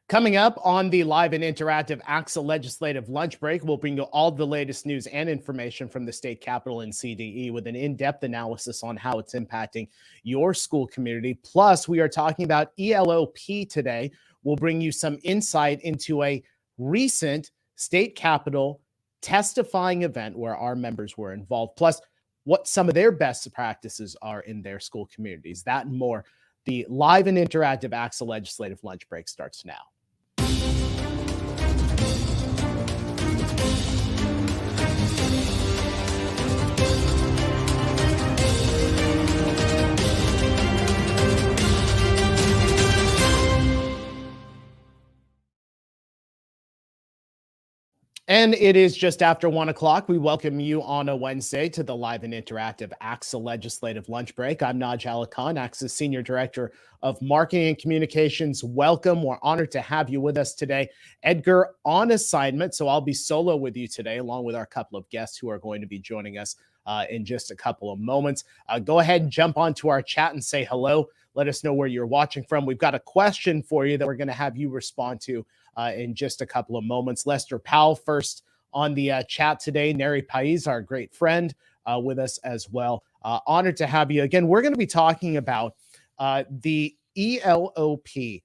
Coming up on the live and interactive ACSA legislative lunch break, we'll bring you all the latest news and information from the state capitol and CDE with an in-depth analysis on how it's impacting your school community. Plus, we are talking about ELOP today. We'll bring you some insight into a recent state capitol testifying event where our members were involved, plus what some of their best practices are in their school communities. That and more. The live and interactive ACSA legislative lunch break starts now. And it is just after 1 o'clock. We welcome you on a Wednesday to the live and interactive ACSA legislative lunch break. I'm Naj Alikhan, ACSA Senior Director of Marketing and Communications. Welcome. We're honored to have you with us today. Edgar on assignment, so I'll be solo with you today, along with our couple of guests who are going to be joining us in just a couple of moments. Go ahead and jump onto our chat and say hello. Let us know where you're watching from. We've got a question for you that we're going to have you respond to in just a couple of moments. Lester Powell first on the chat today. Neri Pais, our great friend, with us as well. Honored to have you again. We're going to be talking about the ELOP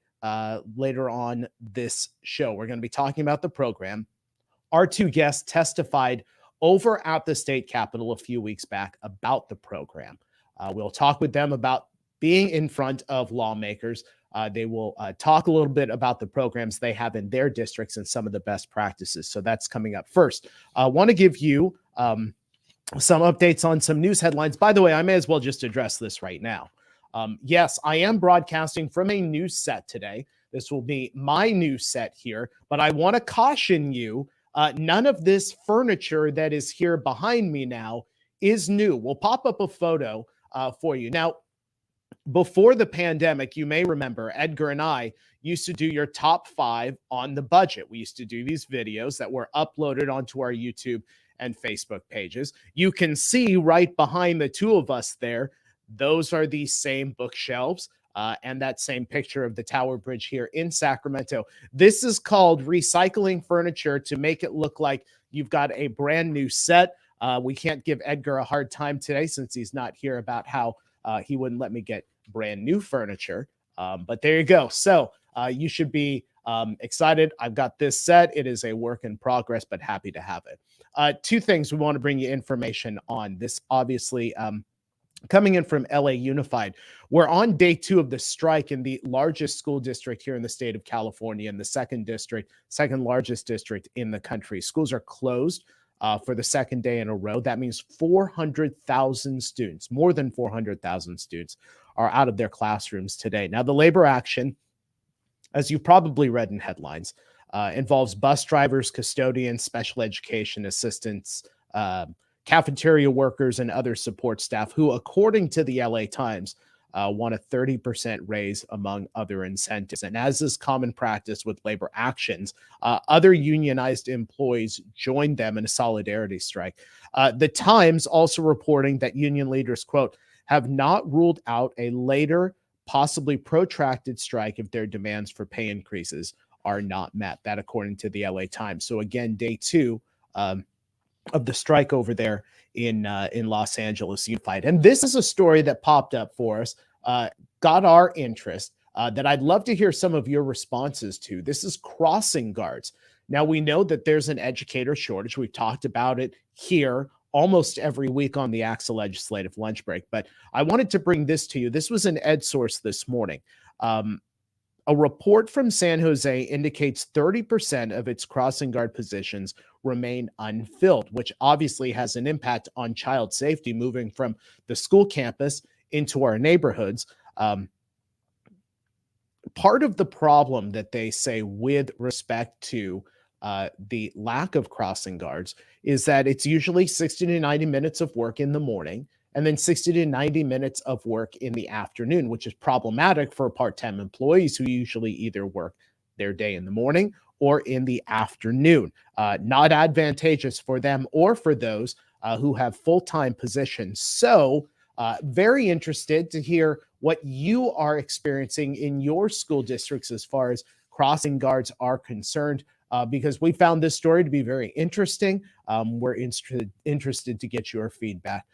later on this show. We're going to be talking about the program. Our two guests testified over at the state capitol a few weeks back about the program. We'll talk with them about being in front of lawmakers. They will talk a little bit about the programs they have in their districts and some of the best practices. So that's coming up first. I want to give you some updates on some news headlines. By the way, I may as well just address this right now. Yes, I am broadcasting from a news set today. This will be my news set here, but I want to caution you, none of this furniture that is here behind me now is new. We'll pop up a photo for you. Now, before the pandemic, you may remember Edgar and I used to do your top 5 on the budget. We used to do these videos that were uploaded onto our YouTube and Facebook pages. You can see right behind the two of us there, those are the same bookshelves and that same picture of the Tower Bridge here in Sacramento. This is called recycling furniture to make it look like you've got a brand new set. We can't give Edgar a hard time today since he's not here about how he wouldn't let me get brand new furniture. But there you go. So you should be excited. I've got this set. It is a work in progress, but happy to have it. Two things we want to bring you information on. This obviously coming in from LA Unified. We're on day 2 of the strike in the largest school district here in the state of California and the second largest district in the country. Schools are closed for the second day in a row. That means 400,000 students, more than 400,000 students, are out of their classrooms today. Now, the labor action, as you probably read in headlines, involves bus drivers, custodians, special education assistants, cafeteria workers, and other support staff who, according to the LA Times, want a 30% raise among other incentives. And as is common practice with labor actions, other unionized employees joined them in a solidarity strike. The Times also reporting that union leaders, quote, have not ruled out a later, possibly protracted strike if their demands for pay increases are not met. That according to the LA Times. So again, day 2 of the strike over there in Los Angeles Unified. And this is a story that popped up for us, got our interest, that I'd love to hear some of your responses to. This is crossing guards. Now, we know that there's an educator shortage. We've talked about it here almost every week on the ACSA legislative lunch break, but I wanted to bring this to you. This was an EdSource this morning. A report from San Jose indicates 30% of its crossing guard positions remain unfilled, which obviously has an impact on child safety moving from the school campus into our neighborhoods. Part of the problem that they say with respect to the lack of crossing guards is that it's usually 60 to 90 minutes of work in the morning and then 60 to 90 minutes of work in the afternoon, which is problematic for part-time employees who usually either work their day in the morning or in the afternoon. Not advantageous for them or for those who have full-time positions. So very interested to hear what you are experiencing in your school districts as far as crossing guards are concerned, because we found this story to be very interesting. We're interested to get your feedback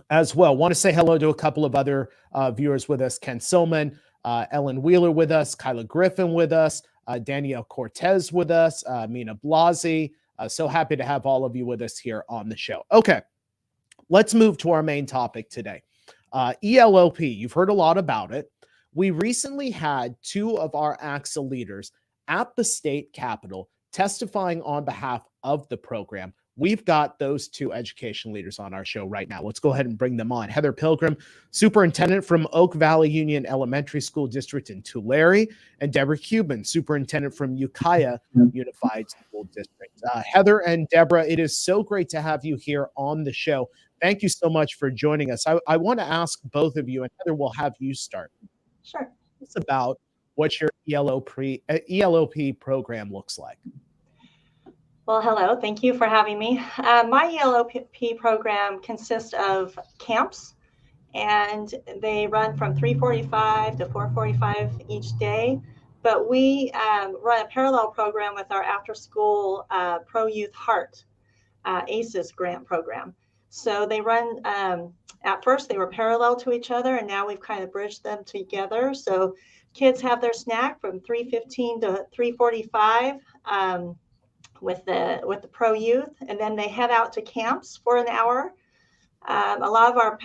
as well. Want to say hello to a couple of other viewers with us. Ken Silman, Ellen Wheeler with us, Kyla Griffin with us, Danielle Cortez with us, Mina Blasi. So happy to have all of you with us here on the show. Okay, let's move to our main topic today. ELOP, you've heard a lot about it. We recently had two of our ACSA leaders at the state capitol testifying on behalf of the program. We've got those two education leaders on our show right now. Let's go ahead and bring them on. Heather Pilgrim, superintendent from Oak Valley Union Elementary School District in Tulare, and Deborah Kubin, superintendent from Ukiah Unified School District. Heather and Deborah, it is so great to have you here on the show. Thank you so much for joining us. I want to ask both of you, and Heather, we'll have you start. Sure. It's about what your ELOP program looks like. Well, hello. Thank you for having me. My ELOP program consists of camps, and they run from 3:45 to 4:45 each day. But we run a parallel program with our after-school Pro Youth Heart ACES grant program. So they run, at first they were parallel to each other, and now we've kind of bridged them together. So kids have their snack from 3:15 to 3:45 with the Pro Youth, and then they head out to camps for an hour. A lot of our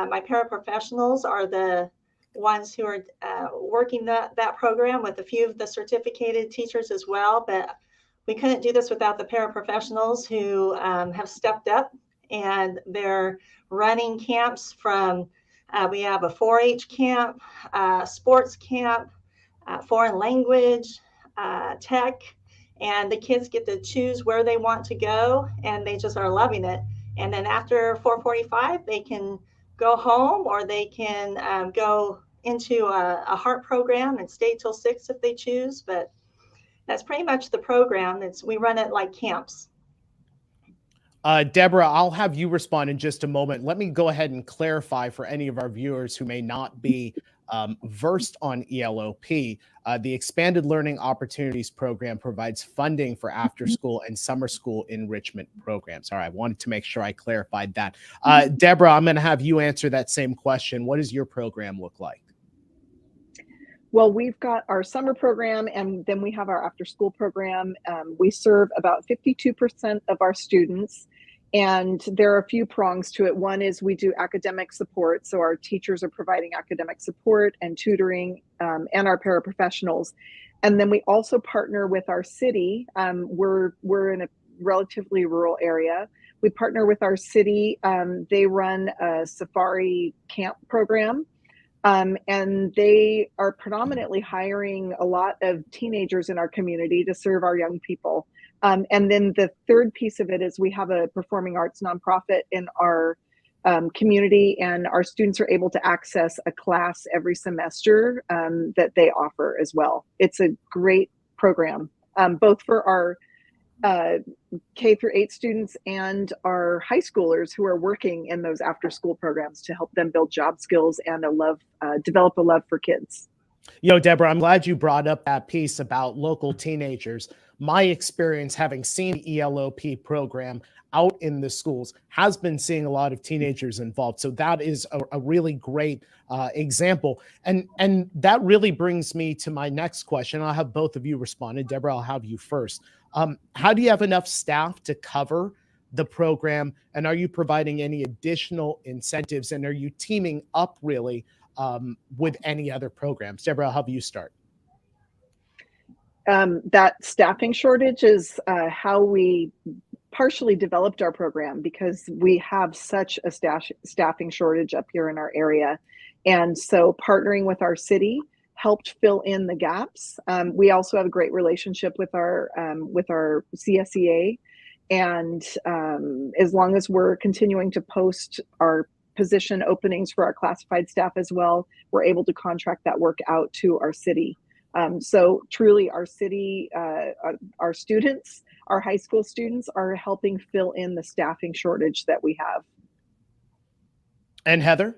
my paraprofessionals are the ones who are working that program, with a few of the certificated teachers as well. But we couldn't do this without the paraprofessionals who have stepped up, and they're running camps from, we have a 4-H camp, sports camp, foreign language, tech, and the kids get to choose where they want to go, and they just are loving it. And then after 4:45, they can go home, or they can go into a heart program and stay till 6 if they choose. But that's pretty much the program. We run it like camps. Deborah, I'll have you respond in just a moment. Let me go ahead and clarify for any of our viewers who may not be versed on ELOP. The Expanded Learning Opportunities Program provides funding for after-school and summer school enrichment programs. All right, I wanted to make sure I clarified that. Deborah, I'm going to have you answer that same question. What does your program look like? Well, we've got our summer program, and then we have our after-school program. We serve about 52% of our students, and there are a few prongs to it. One is we do academic support, so our teachers are providing academic support and tutoring, and our paraprofessionals. And then we also partner with our city. We're in a relatively rural area. We partner with our city. They run a safari camp program. And they are predominantly hiring a lot of teenagers in our community to serve our young people. And then the third piece of it is we have a performing arts nonprofit in our community, and our students are able to access a class every semester that they offer as well. It's a great program, both for our K through 8 students and our high schoolers who are working in those after school programs to help them build job skills and develop a love for kids. Deborah, I'm glad you brought up that piece about local teenagers. My experience, having seen the ELOP program out in the schools, has been seeing a lot of teenagers involved. So that is a really great example. And that really brings me to my next question. I'll have both of you respond. Deborah, I'll have you first. How do you have enough staff to cover the program? And are you providing any additional incentives? And are you teaming up really with any other programs? Deborah, I'll have you start. That staffing shortage is how we partially developed our program, because we have such a staffing shortage up here in our area. And so partnering with our city helped fill in the gaps. We also have a great relationship with our CSEA. And as long as we're continuing to post our position openings for our classified staff as well, we're able to contract that work out to our city. So truly our city, our students, our high school students are helping fill in the staffing shortage that we have. And Heather?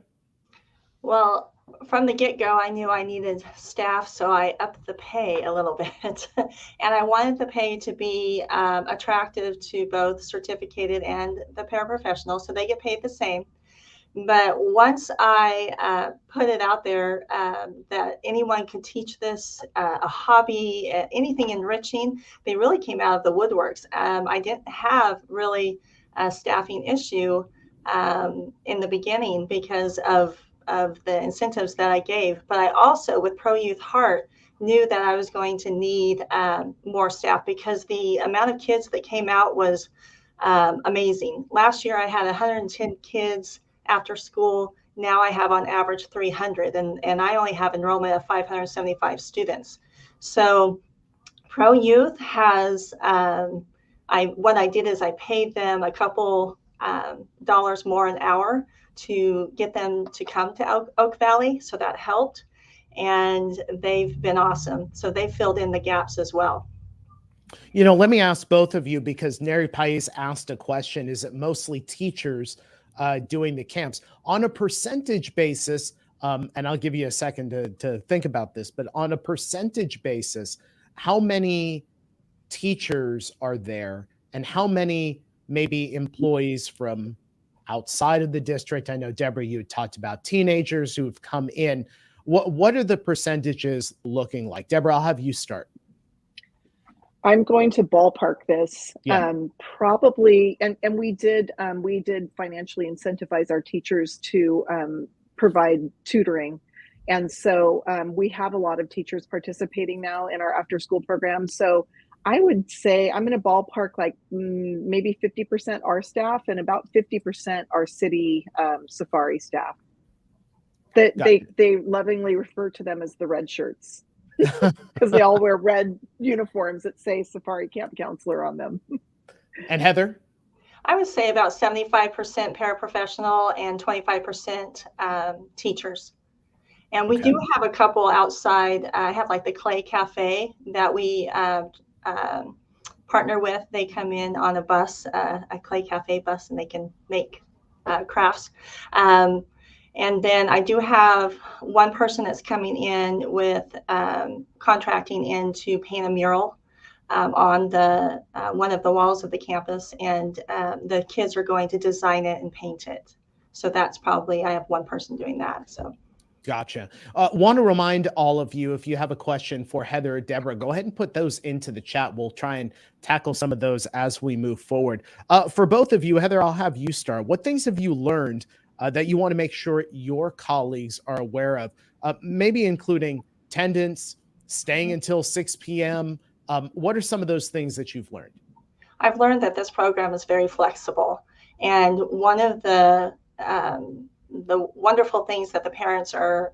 Well, from the get-go, I knew I needed staff, so I upped the pay a little bit. And I wanted the pay to be attractive to both certificated and the paraprofessionals, so they get paid the same. But once I put it out there that anyone could teach this, a hobby, anything enriching, they really came out of the woodworks. I didn't have really a staffing issue in the beginning because of the incentives that I gave. But I also, with Pro Youth Heart, knew that I was going to need more staff because the amount of kids that came out was amazing. Last year I had 110 kids after school. Now I have on average 300, and I only have enrollment of 575 students. So Pro Youth has, what I did is I paid them a couple dollars more an hour to get them to come to Oak Valley. So that helped. And they've been awesome. So they filled in the gaps as well. Let me ask both of you, because Neri Pais asked a question, is it mostly teachers doing the camps? On a percentage basis, and I'll give you a second to think about this, but on a percentage basis, how many teachers are there and how many maybe employees from outside of the district? I know, Deborah, you talked about teenagers who've come in. What are the percentages looking like? Deborah, I'll have you start. I'm going to ballpark this. Yeah. Probably, and we did financially incentivize our teachers to provide tutoring. And so we have a lot of teachers participating now in our after school program. So I would say I'm going to ballpark like maybe 50% our staff and about 50% our city safari staff. That they lovingly refer to them as the red shirts because they all wear red uniforms that say Safari Camp Counselor on them. And Heather? I would say about 75% paraprofessional and 25% teachers. And we do have a couple outside. I have like the Clay Cafe that we partner with. They come in on a bus, a Clay Cafe bus, and they can make crafts. And then I do have one person that's coming in with contracting in to paint a mural on the one of the walls of the campus, and the kids are going to design it and paint it. So that's probably, I have one person doing that. So. Gotcha. Want to remind all of you, if you have a question for Heather or Deborah, go ahead and put those into the chat. We'll try and tackle some of those as we move forward. For both of you, Heather, I'll have you start. What things have you learned that you want to make sure your colleagues are aware of, maybe including attendance, staying until 6 p.m.? What are some of those things that you've learned? I've learned that this program is very flexible. And one of the wonderful things that the parents are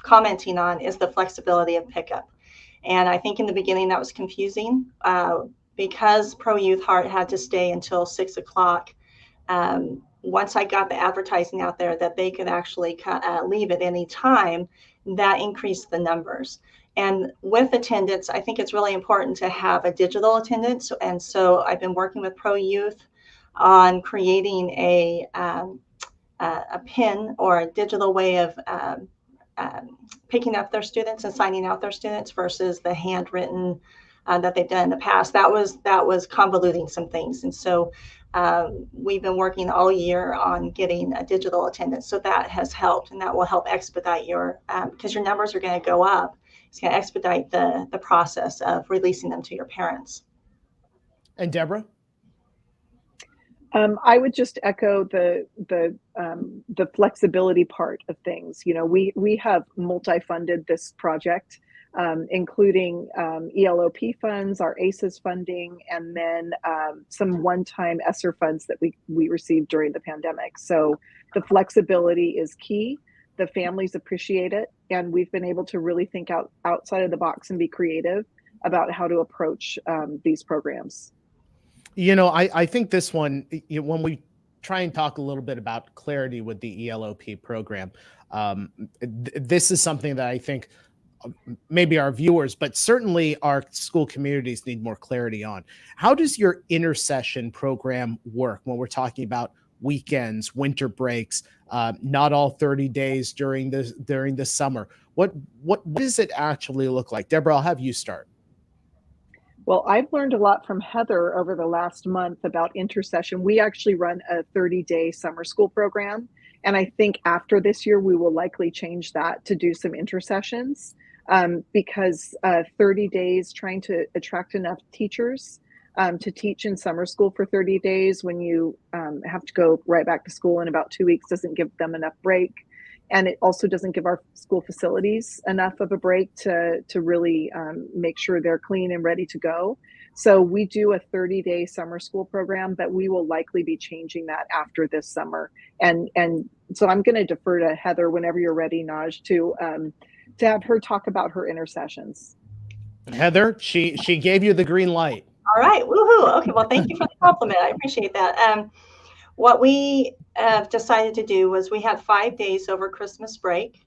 commenting on is the flexibility of pickup. And I think in the beginning that was confusing because Pro Youth Heart had to stay until 6 o'clock. Once I got the advertising out there that they could actually leave at any time, that increased the numbers. And with attendance, I think it's really important to have a digital attendance. And so I've been working with Pro Youth on creating a PIN or a digital way of picking up their students and signing out their students versus the handwritten that they've done in the past. That was convoluting some things. And so we've been working all year on getting a digital attendance. So that has helped, and that will help expedite your, because your numbers are going to go up. It's going to expedite the process of releasing them to your parents. And Deborah? I would just echo the flexibility part of things. You know, we have multi-funded this project, including ELOP funds, our ACES funding, and then some one-time ESSER funds that we received during the pandemic. So the flexibility is key. The families appreciate it, and we've been able to really think outside of the box and be creative about how to approach these programs. You know, I think this one, when we try and talk a little bit about clarity with the ELOP program, this is something that I think maybe our viewers, but certainly our school communities need more clarity on. How does your intercession program work when we're talking about weekends, winter breaks, not all 30 days during the summer. What does it actually look like? Deborah, I'll have you start. Well, I've learned a lot from Heather over the last month about intercession. We actually run a 30-day summer school program. And I think after this year, we will likely change that to do some intercessions because 30 days trying to attract enough teachers to teach in summer school for 30 days when you have to go right back to school in about 2 weeks doesn't give them enough break. And it also doesn't give our school facilities enough of a break to really make sure they're clean and ready to go. So we do a 30-day summer school program, but we will likely be changing that after this summer. And so I'm going to defer to Heather whenever you're ready, Naj, to have her talk about her intercessions. Heather, she gave you the green light. All right, woohoo! Okay, well, thank you for the compliment. I appreciate that. What we decided to do was we had 5 days over Christmas break,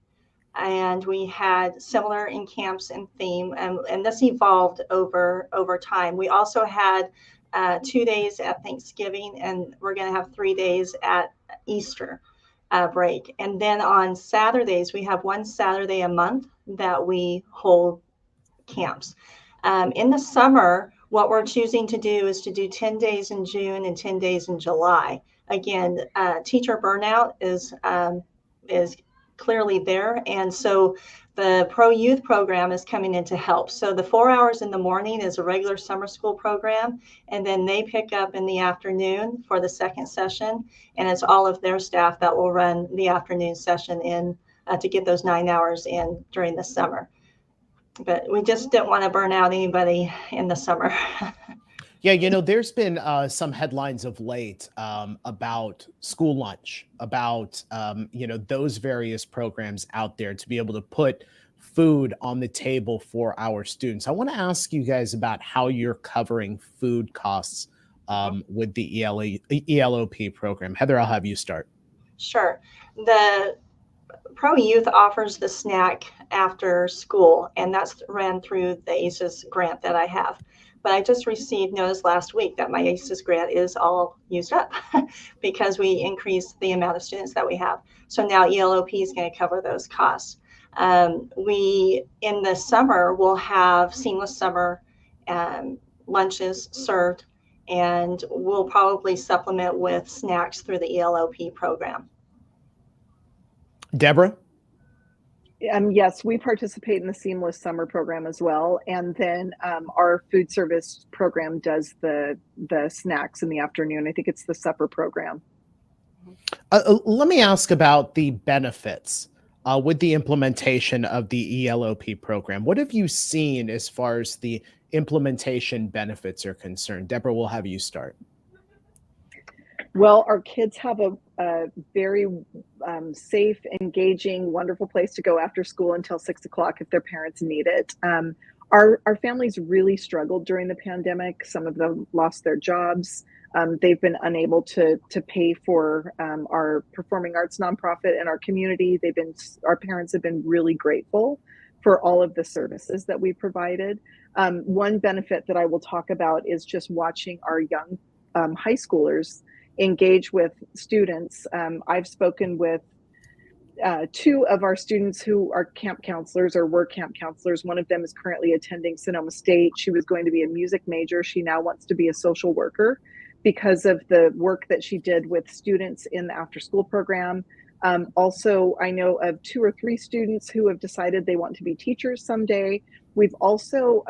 and we had similar in camps and theme, and this evolved over time. We also had 2 days at Thanksgiving, and we're going to have 3 days at Easter break. And then on Saturdays, we have one Saturday a month that we hold camps. In the summer, what we're choosing to do is to do 10 days in June and 10 days in July. Again, teacher burnout is clearly there. And so the Pro Youth program is coming in to help. So the 4 hours in the morning is a regular summer school program. And then they pick up in the afternoon for the second session. And it's all of their staff that will run the afternoon session in to get those 9 hours in during the summer. But we just didn't want to burn out anybody in the summer. Yeah, there's been some headlines of late about school lunch, about, those various programs out there to be able to put food on the table for our students. I want to ask you guys about how you're covering food costs with the ELOP program. Heather, I'll have you start. Sure. The Pro Youth offers the snack after school, and that's ran through the ACES grant that I have. But I just received notice last week that my ACES grant is all used up because we increased the amount of students that we have. So now ELOP is going to cover those costs. We, in the summer, will have seamless summer lunches served, and we'll probably supplement with snacks through the ELOP program. Deborah? Yes, we participate in the Seamless Summer program as well. And then our food service program does the snacks in the afternoon. I think it's the supper program. Let me ask about the benefits with the implementation of the ELOP program. What have you seen as far as the implementation benefits are concerned? Deborah, we'll have you start. Well, our kids have a very safe, engaging, wonderful place to go after school until 6 o'clock if their parents need it. Our families really struggled during the pandemic. Some of them lost their jobs. They've been unable to pay for our performing arts nonprofit in our community. Our parents have been really grateful for all of the services that we provided. One benefit that I will talk about is just watching our young high schoolers engage with students. I've spoken with 2 of our students who are camp counselors or were camp counselors. One of them is currently attending Sonoma State. She was going to be a music major. She now wants to be a social worker because of the work that she did with students in the after school program. Also, I know of 2 or 3 students who have decided they want to be teachers someday. We've also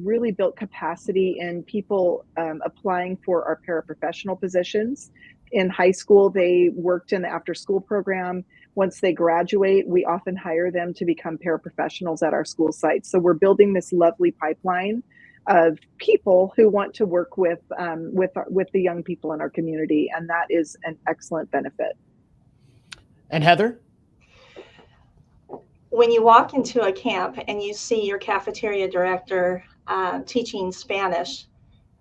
really built capacity in people applying for our paraprofessional positions. In high school, they worked in the after school program. Once they graduate, we often hire them to become paraprofessionals at our school sites. So we're building this lovely pipeline of people who want to work with the young people in our community, and that is an excellent benefit. And Heather? When you walk into a camp and you see your cafeteria director teaching Spanish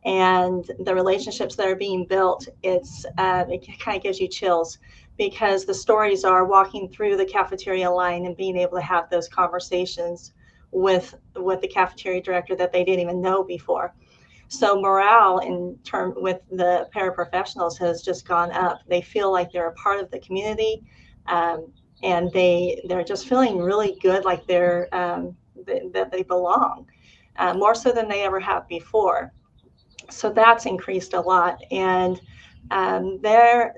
and the relationships that are being built, it kind of gives you chills, because the stories are walking through the cafeteria line and being able to have those conversations with the cafeteria director that they didn't even know before. So morale in term with the paraprofessionals has just gone up. They feel like they're a part of the community, and they're just feeling really good, like that they belong, more so than they ever have before. So that's increased a lot, and they're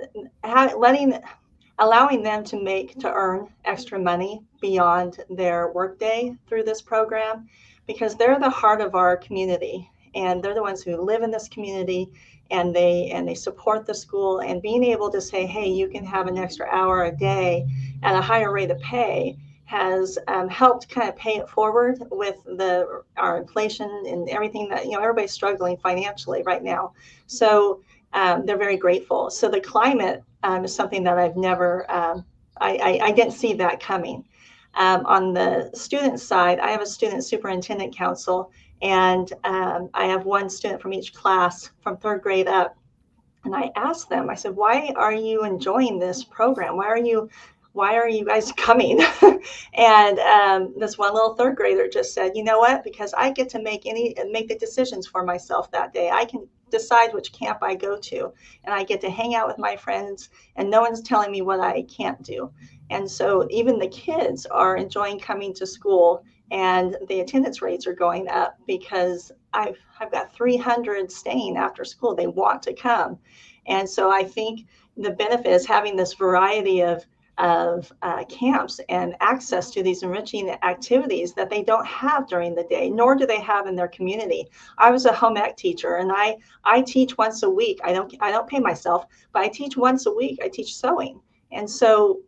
allowing them to earn extra money beyond their workday through this program, because they're the heart of our community, and they're the ones who live in this community, and they support the school. And being able to say, hey, you can have an extra hour a day at a higher rate of pay has helped kind of pay it forward with our inflation and everything that, everybody's struggling financially right now. So they're very grateful. So the climate is something that I've never, I didn't see that coming. On the student side, I have a student superintendent council, and I have one student from each class from 3rd grade up. And I asked them, I said, why are you enjoying this program? Why are you guys coming? And this one little 3rd grader just said, you know what? Because I get to make the decisions for myself that day. I can decide which camp I go to, and I get to hang out with my friends, and no one's telling me what I can't do. And so even the kids are enjoying coming to school, and the attendance rates are going up because I've got 300 staying after school. They want to come. And so I think the benefit is having this variety of camps and access to these enriching activities that they don't have during the day, nor do they have in their community. I was a home ec teacher, and I teach once a week. I don't pay myself, but I teach once a week. I teach sewing, and so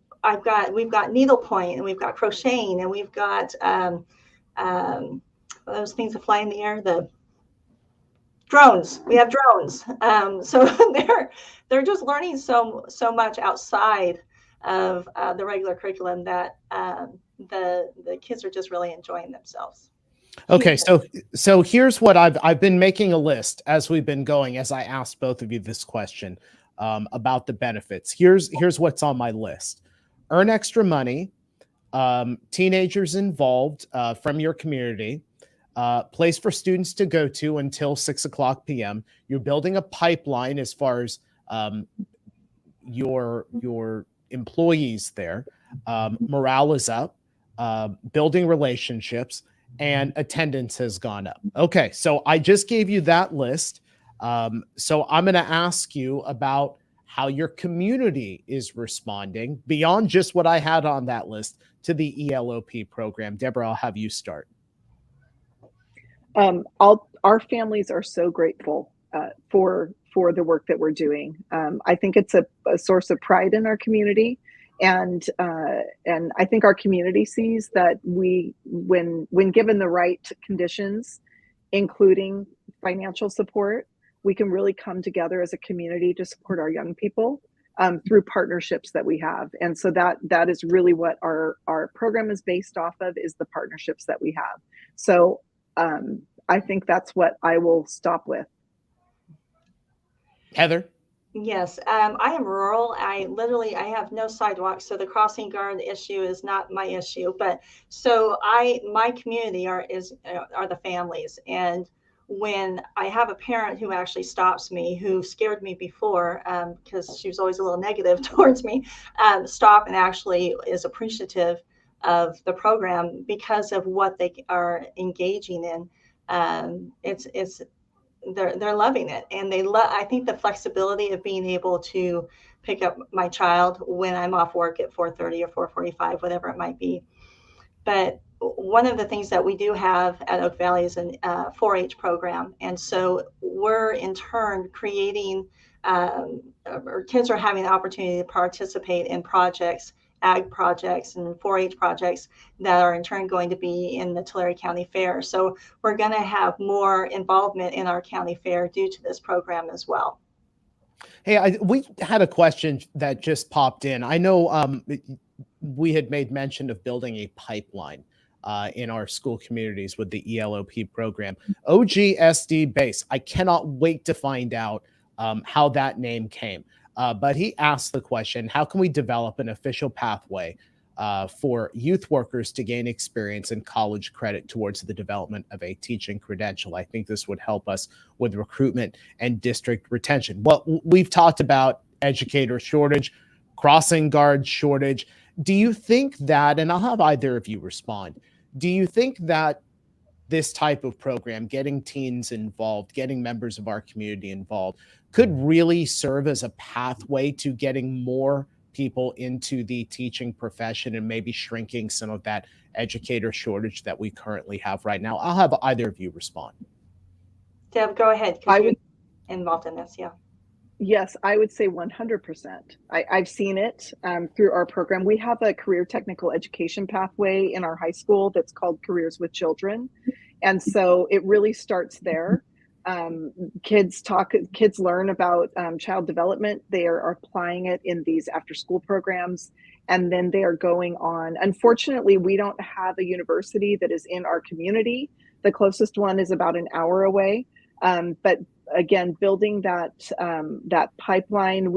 we've got needlepoint, and we've got crocheting, and we've got those things that fly in the air, the drones. We have drones, so they're just learning so much outside of the regular curriculum that the kids are just really enjoying themselves. Okay, so here's what I've been making a list as we've been going, as I asked both of you this question about the benefits. Here's what's on my list: earn extra money, teenagers involved from your community, place for students to go to until 6:00 p.m. You're building a pipeline as far as your employees there. Morale is up, building relationships, and attendance has gone up. Okay, so I just gave you that list. So I'm going to ask you about how your community is responding beyond just what I had on that list to the ELOP program. Deborah, I'll have you start. Our families are so grateful for the work that we're doing. I think it's a source of pride in our community, and I think our community sees that when given the right conditions, including financial support, we can really come together as a community to support our young people through partnerships that we have. And so that is really what our program is based off of, is the partnerships that we have. So I think that's what I will stop with. Heather? Yes, I am rural. I have no sidewalks, so the crossing guard issue is not my issue. But so my community are the families, and when I have a parent who actually stops me, who scared me before because she was always a little negative towards me, stop and actually is appreciative of the program because of what they are engaging in. They're loving it, and I think the flexibility of being able to pick up my child when I'm off work at 4:30 or 4:45, whatever it might be. But one of the things that we do have at Oak Valley is a 4-H program, and so we're in turn creating, or kids are having the opportunity to participate in projects, ag projects and 4-H projects that are in turn going to be in the Tulare County Fair. So we're going to have more involvement in our county fair due to this program as well. Hey, we had a question that just popped in. I know we had made mention of building a pipeline in our school communities with the ELOP program. OGSD base. I cannot wait to find out how that name came. But he asked the question, how can we develop an official pathway for youth workers to gain experience and college credit towards the development of a teaching credential. I think this would help us with recruitment and district retention. Well, we've talked about educator shortage, crossing guard shortage. Do you think that, and I'll have either of you respond, do you think that this type of program, getting teens involved, getting members of our community involved, could really serve as a pathway to getting more people into the teaching profession and maybe shrinking some of that educator shortage that we currently have right now? I'll have either of you respond. Deb, go ahead. I would involved in this, yeah. Yes, I would say 100%. I've seen it through our program. We have a career technical education pathway in our high school that's called Careers with Children. And so it really starts there. Kids learn about child development. They are applying it in these after school programs, and then they are going on. Unfortunately, we don't have a university that is in our community. The closest one is about an hour away. But again, building that pipeline,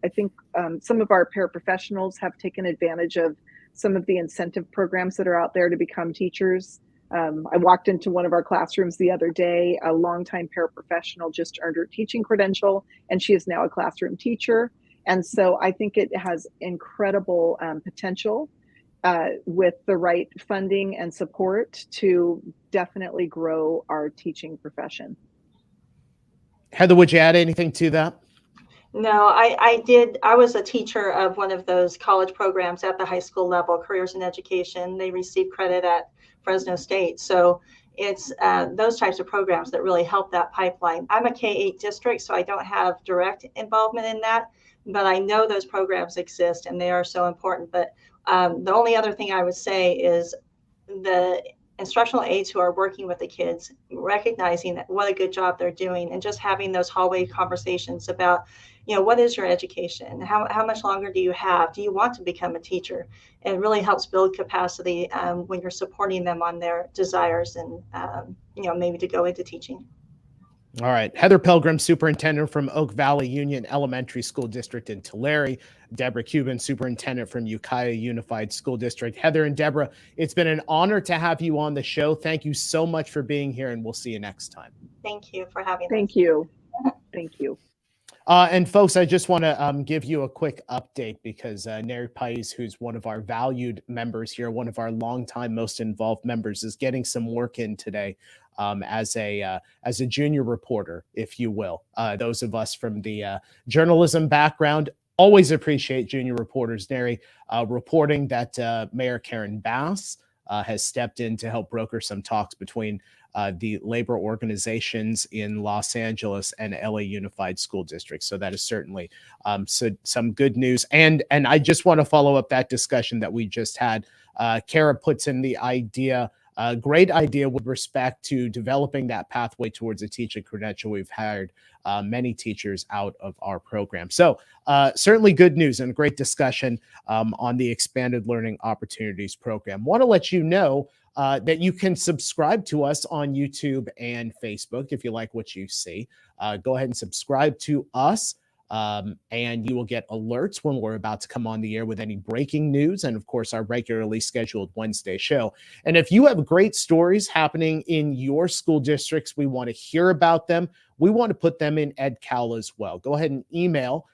I think some of our paraprofessionals have taken advantage of some of the incentive programs that are out there to become teachers. I walked into one of our classrooms the other day. A longtime paraprofessional just earned her teaching credential, and she is now a classroom teacher. And so I think it has incredible potential with the right funding and support to definitely grow our teaching profession. Heather, would you add anything to that? No, I did. I was a teacher of one of those college programs at the high school level, Careers in Education. They receive credit at Fresno State. So it's those types of programs that really help that pipeline. I'm a K-8 district, so I don't have direct involvement in that, but I know those programs exist and they are so important. But the only other thing I would say is the instructional aides who are working with the kids, recognizing that what a good job they're doing, and just having those hallway conversations about, what is your education? How much longer do you have? Do you want to become a teacher? It really helps build capacity when you're supporting them on their desires and, maybe to go into teaching. All right. Heather Pilgrim, superintendent from Oak Valley Union Elementary School District in Tulare. Deborah Kubin, superintendent from Ukiah Unified School District. Heather and Deborah, it's been an honor to have you on the show. Thank you so much for being here, and we'll see you next time. Thank you for having us. Thank you. Thank you. And folks, I just want to give you a quick update because Neri Pais, who's one of our valued members here, one of our longtime most involved members, is getting some work in today as a junior reporter, if you will. Those of us from the journalism background always appreciate junior reporters. Neri reporting that Mayor Karen Bass has stepped in to help broker some talks between the labor organizations in Los Angeles and LA Unified School District. So that is certainly some good news. And I just want to follow up that discussion that we just had. Kara puts in the idea, a great idea with respect to developing that pathway towards a teaching credential. We've hired many teachers out of our program. So certainly good news and a great discussion on the Expanded Learning Opportunities Program. Want to let you know that you can subscribe to us on YouTube and Facebook if you like what you see. Go ahead and subscribe to us. And you will get alerts when we're about to come on the air with any breaking news and, of course, our regularly scheduled Wednesday show. And if you have great stories happening in your school districts, we want to hear about them. We want to put them in EdCal as well. Go ahead and email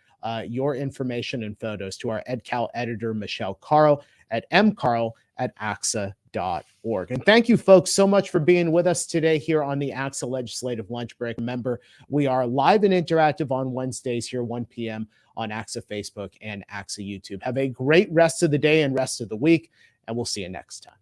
your information and photos to our EdCal editor, Michelle Carl, at mcarl@acsa.org. And thank you, folks, so much for being with us today here on the ACSA Legislative Lunch Break. Remember, we are live and interactive on Wednesdays here, 1 p.m. on ACSA Facebook and ACSA YouTube. Have a great rest of the day and rest of the week, and we'll see you next time.